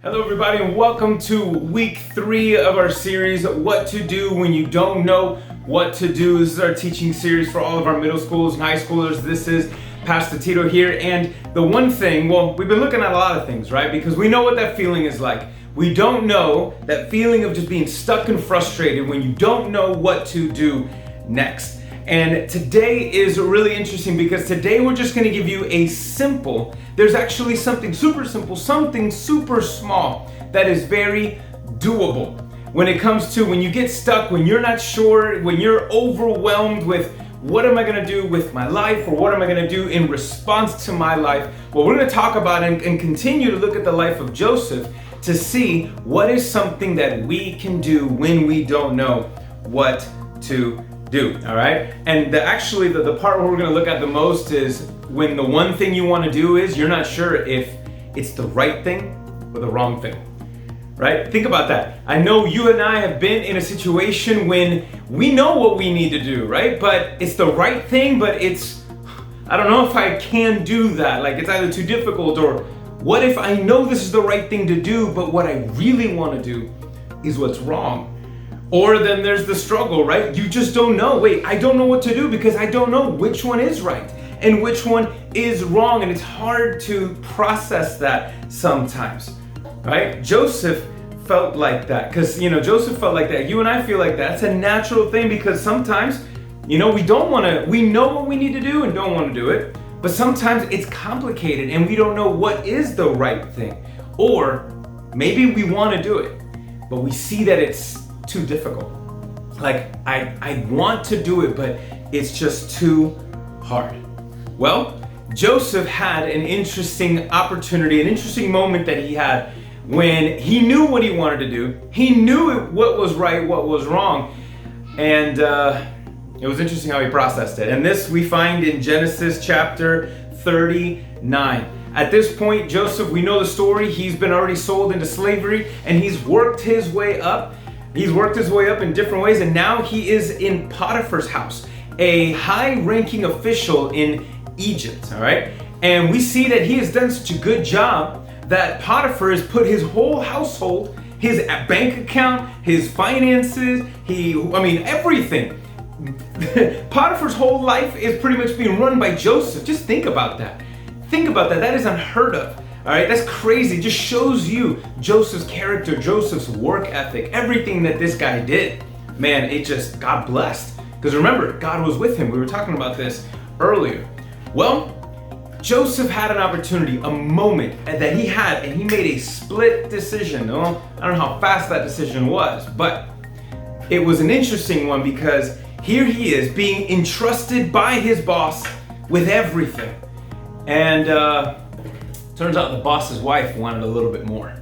Hello everybody and welcome to week 3 of our series, What to Do When You Don't Know What to Do. This is our teaching series for all of our middle schoolers and high schoolers. This is Pastor Tito here, and the one thing, we've been looking at a lot of things, right? Because we know what that feeling is like. We don't know that feeling of just being stuck and frustrated when you don't know what to do next. And today is really interesting because today we're just going to give you there's actually something super simple, something super small that is very doable when it comes to when you get stuck, when you're not sure, when you're overwhelmed with what am I going to do with my life or what am I going to do in response to my life. Well, we're going to talk about and continue to look at the life of Joseph to see what is something that we can do when we don't know what to do. All right. And the part where we're going to look at the most is when the one thing you want to do is you're not sure if it's the right thing or the wrong thing. Right? Think about that. I know you and I have been in a situation when we know what we need to do, right? But it's the right thing, but I don't know if I can do that. Like it's either too difficult, or what if I know this is the right thing to do, but what I really want to do is what's wrong? Or then there's the struggle, right? You just don't know. Wait, I don't know what to do because I don't know which one is right and which one is wrong. And it's hard to process that sometimes, right? Joseph felt like that because, Joseph felt like that. You and I feel like that. It's a natural thing because sometimes, we know what we need to do and don't want to do it. But sometimes it's complicated and we don't know what is the right thing. Or maybe we want to do it, but we see that it's too difficult. Like I want to do it, but it's just too hard. Well, Joseph had an interesting opportunity, an interesting moment that he had when he knew what he wanted to do. He knew what was right, what was wrong, and it was interesting how he processed it. And this we find in Genesis chapter 39. At this point, Joseph, we know the story. He's been already sold into slavery, and he's worked his way up. He's worked his way up in different ways, and now he is in Potiphar's house, a high-ranking official in Egypt, all right? And we see that he has done such a good job that Potiphar has put his whole household, his bank account, his finances, everything. Potiphar's whole life is pretty much being run by Joseph. Just think about that. Think about that. That is unheard of. All right, that's crazy. It just shows you Joseph's character, Joseph's work ethic, everything that this guy did. Man, God blessed. Because remember, God was with him. We were talking about this earlier. Well, Joseph had an opportunity, a moment that he had, and he made a split decision. Well, I don't know how fast that decision was, but it was an interesting one because here he is being entrusted by his boss with everything. And turns out the boss's wife wanted a little bit more.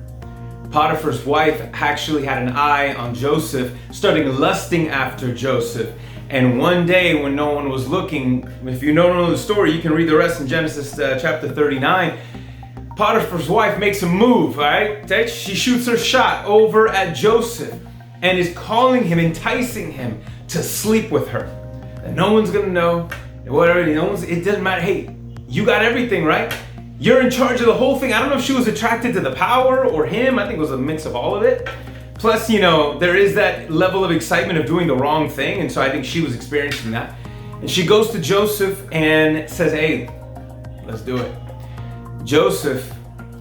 Potiphar's wife actually had an eye on Joseph, starting lusting after Joseph. And one day when no one was looking, if you don't know the story, you can read the rest in Genesis chapter 39. Potiphar's wife makes a move, all right? She shoots her shot over at Joseph and is calling him, enticing him to sleep with her. And no one's gonna know, whatever, it doesn't matter. Hey, you got everything, right? You're in charge of the whole thing. I don't know if she was attracted to the power or him. I think it was a mix of all of it. Plus, there is that level of excitement of doing the wrong thing. And so I think she was experiencing that. And she goes to Joseph and says, hey, let's do it. Joseph,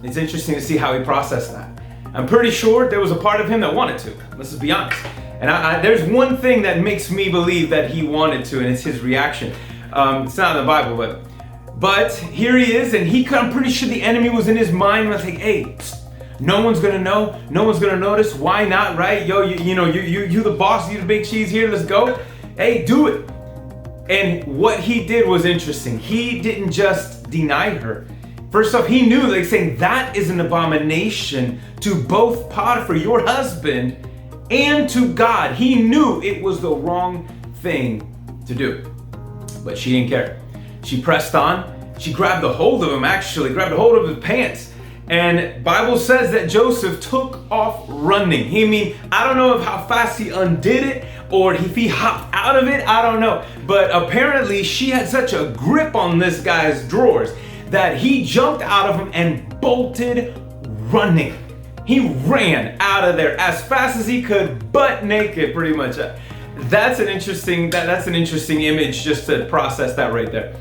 it's interesting to see how he processed that. I'm pretty sure there was a part of him that wanted to. Let's just be honest. And there's one thing that makes me believe that he wanted to, and it's his reaction. It's not in the Bible, but here he is, and I'm pretty sure the enemy was in his mind. Was like, hey, no one's gonna know, no one's gonna notice. Why not, right? Yo, you the boss, you the big cheese here. Let's go. Hey, do it. And what he did was interesting. He didn't just deny her. First off, he knew, saying that is an abomination to both Potiphar, your husband, and to God. He knew it was the wrong thing to do, but she didn't care. She pressed on. She grabbed a hold of him, grabbed a hold of his pants. And Bible says that Joseph took off running. I don't know how fast he undid it or if he hopped out of it. I don't know. But apparently she had such a grip on this guy's drawers that he jumped out of them and bolted running. He ran out of there as fast as he could, butt naked, pretty much. That's an interesting image just to process that right there.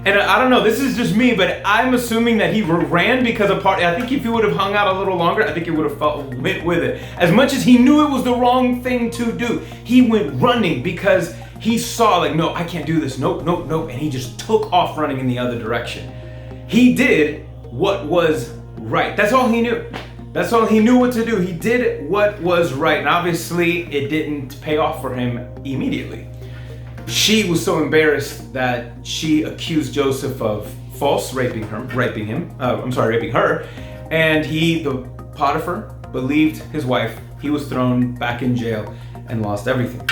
And I don't know, this is just me, but I'm assuming that he ran because of I think if he would have hung out a little longer, I think he would have went with it. As much as he knew it was the wrong thing to do, he went running because he saw like, no, I can't do this. Nope. And he just took off running in the other direction. He did what was right. That's all he knew. That's all he knew what to do. He did what was right. And obviously it didn't pay off for him immediately. She was so embarrassed that she accused Joseph of raping her. And the Potiphar believed his wife. He was thrown back in jail and lost everything,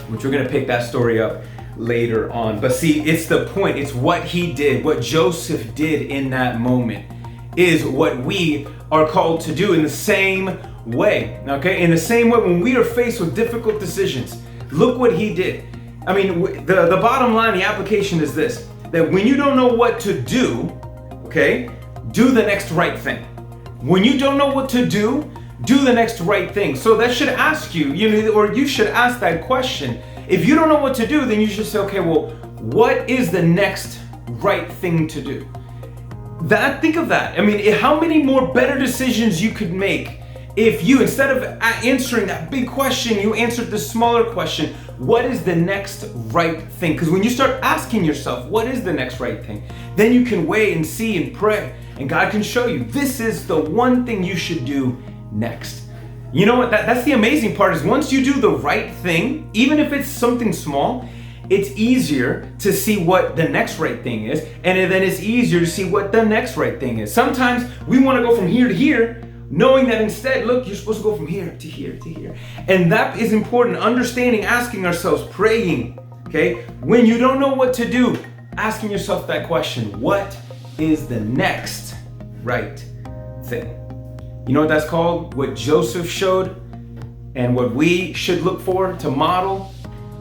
which we're gonna pick that story up later on. But see, it's the point. It's what he did, what Joseph did in that moment is what we are called to do in the same way, okay? In the same way, when we are faced with difficult decisions, look what he did. I mean, the bottom line, the application is this, that when you don't know what to do, okay, do the next right thing. When you don't know what to do the next right thing. So that should ask you, or you should ask that question. If you don't know what to do, then you should say, okay, well, what is the next right thing to do? Think of that. I mean, how many more better decisions you could make if you, instead of answering that big question, you answered the smaller question, what is the next right thing? Because when you start asking yourself, what is the next right thing? Then you can weigh and see and pray, and God can show you, this is the one thing you should do next. You know what, that's the amazing part is once you do the right thing, even if it's something small, it's easier to see what the next right thing is, and then it's easier to see what the next right thing is. Sometimes we want to go from here to here, knowing that instead, look, you're supposed to go from here to here to here. And that is important, understanding, asking ourselves, praying, okay? When you don't know what to do, asking yourself that question, what is the next right thing? You know what that's called? What Joseph showed and what we should look for to model?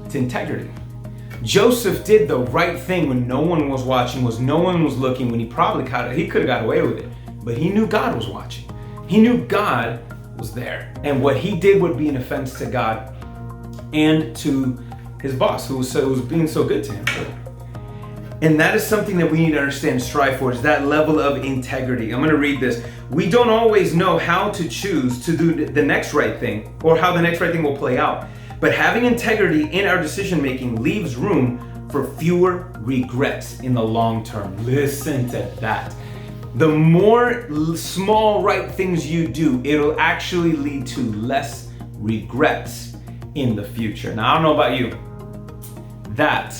It's integrity. Joseph did the right thing when no one was watching, when no one was looking, when he could have got away with it, but he knew God was watching. He knew God was there, and what he did would be an offense to God and to his boss, who was being so good to him. And that is something that we need to understand, strive for, is that level of integrity. I'm going to read this. We don't always know how to choose to do the next right thing or how the next right thing will play out. But having integrity in our decision making leaves room for fewer regrets in the long term. Listen to that. The more small right things you do, it'll actually lead to less regrets in the future. Now, I don't know about you. That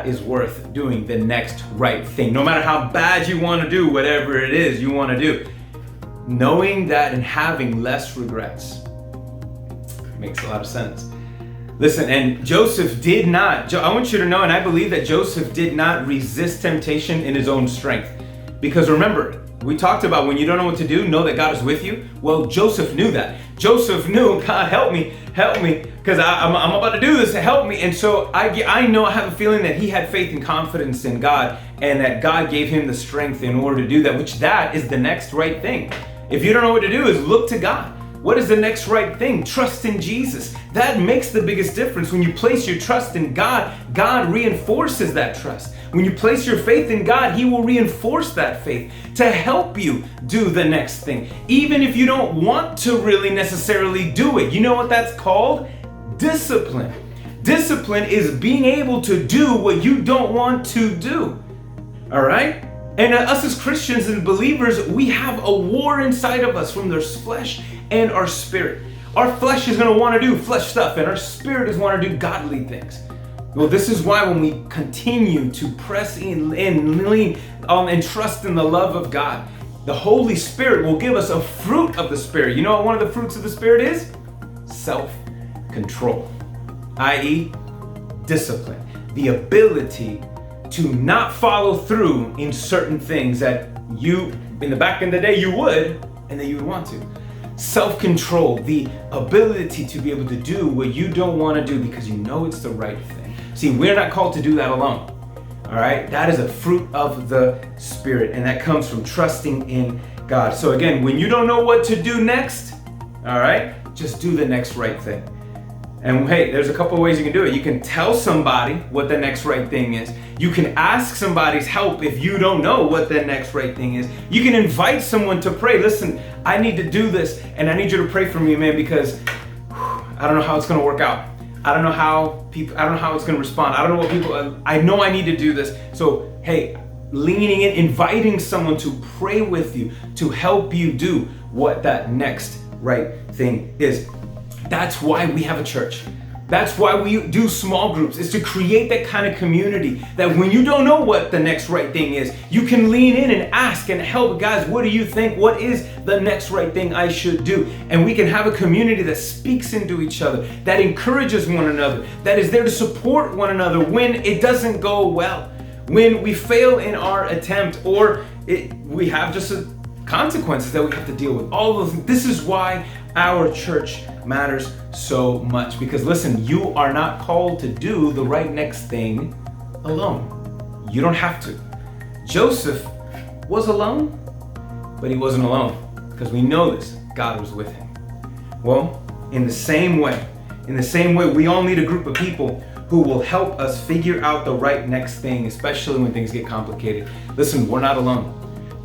is worth doing the next right thing. No matter how bad you want to do whatever it is you want to do. Knowing that and having less regrets makes a lot of sense. Listen, and Joseph did not, I want you to know, and I believe that Joseph did not resist temptation in his own strength. Because remember, we talked about when you don't know what to do, know that God is with you. Well, Joseph knew that. Joseph knew, God, help me, because I'm about to do this, help me. And so I have a feeling that he had faith and confidence in God, and that God gave him the strength in order to do that, which that is the next right thing. If you don't know what to do, is look to God. What is the next right thing? Trust in Jesus. That makes the biggest difference. When you place your trust in God, God reinforces that trust. When you place your faith in God, he will reinforce that faith to help you do the next thing. Even if you don't want to really necessarily do it. You know what that's called? Discipline. Discipline is being able to do what you don't want to do. All right? And us as Christians and believers, we have a war inside of us from their flesh and our spirit. Our flesh is going to want to do flesh stuff, and our spirit is want to do godly things. Well, this is why when we continue to press in and lean and trust in the love of God, the Holy Spirit will give us a fruit of the Spirit. You know what one of the fruits of the Spirit is? Self-control, i.e., discipline. The ability to not follow through in certain things that you, in the back in the day, you would, and that you would want to. Self-control, the ability to be able to do what you don't want to do because you know it's the right thing. See, we're not called to do that alone. All right? That is a fruit of the Spirit, and that comes from trusting in God. So again, when you don't know what to do next, all right, just do the next right thing. And hey, there's a couple of ways you can do it. You can tell somebody what the next right thing is. You can ask somebody's help if you don't know what the next right thing is. You can invite someone to pray. Listen, I need to do this, and I need you to pray for me, man, because I don't know how it's going to work out. I don't know how it's going to respond. I don't know what people, I know I need to do this. So, hey, leaning in, inviting someone to pray with you, to help you do what that next right thing is. That's why we have a church. That's why we do small groups, is to create that kind of community that when you don't know what the next right thing is, you can lean in and ask and help. Guys, what do you think? What is the next right thing I should do? And we can have a community that speaks into each other, that encourages one another, that is there to support one another when it doesn't go well, when we fail in our attempt, or we have just consequences that we have to deal with. All those things. This is why our church matters so much, because listen, you are not called to do the right next thing alone. You don't have to. Joseph was alone, but he wasn't alone, because we know this, God was with him. Well, in the same way, we all need a group of people who will help us figure out the right next thing, especially when things get complicated. Listen, we're not alone.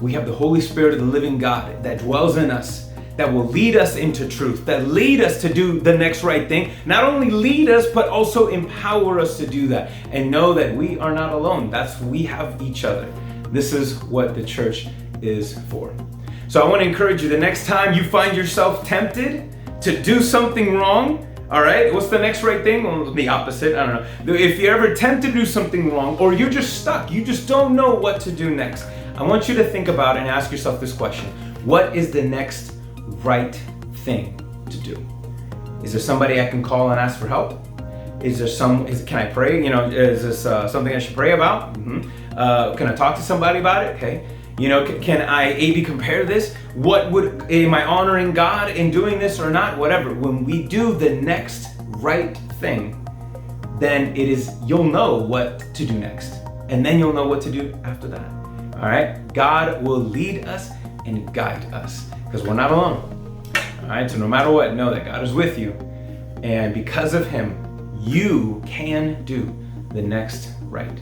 We have the Holy Spirit of the living God that dwells in us, that will lead us into truth, that lead us to do the next right thing. Not only lead us, but also empower us to do that. And know that we are not alone. We have each other. This is what the church is for. So I want to encourage you, the next time you find yourself tempted to do something wrong, all right, what's the next right thing? Well, the opposite, I don't know. If you're ever tempted to do something wrong, or you're just stuck, you just don't know what to do next, I want you to think about and ask yourself this question. What is the next right thing to do? Is there somebody I can call and ask for help? Can I pray? Is this something I should pray about? Mm-hmm. Can I talk to somebody about it? Okay. Can I A/B compare this? Am I honoring God in doing this or not? Whatever. When we do the next right thing, then you'll know what to do next. And then you'll know what to do after that. All right? God will lead us and guide us, because we're not alone. All right? So no matter what, know that God is with you. And because of him, you can do the next right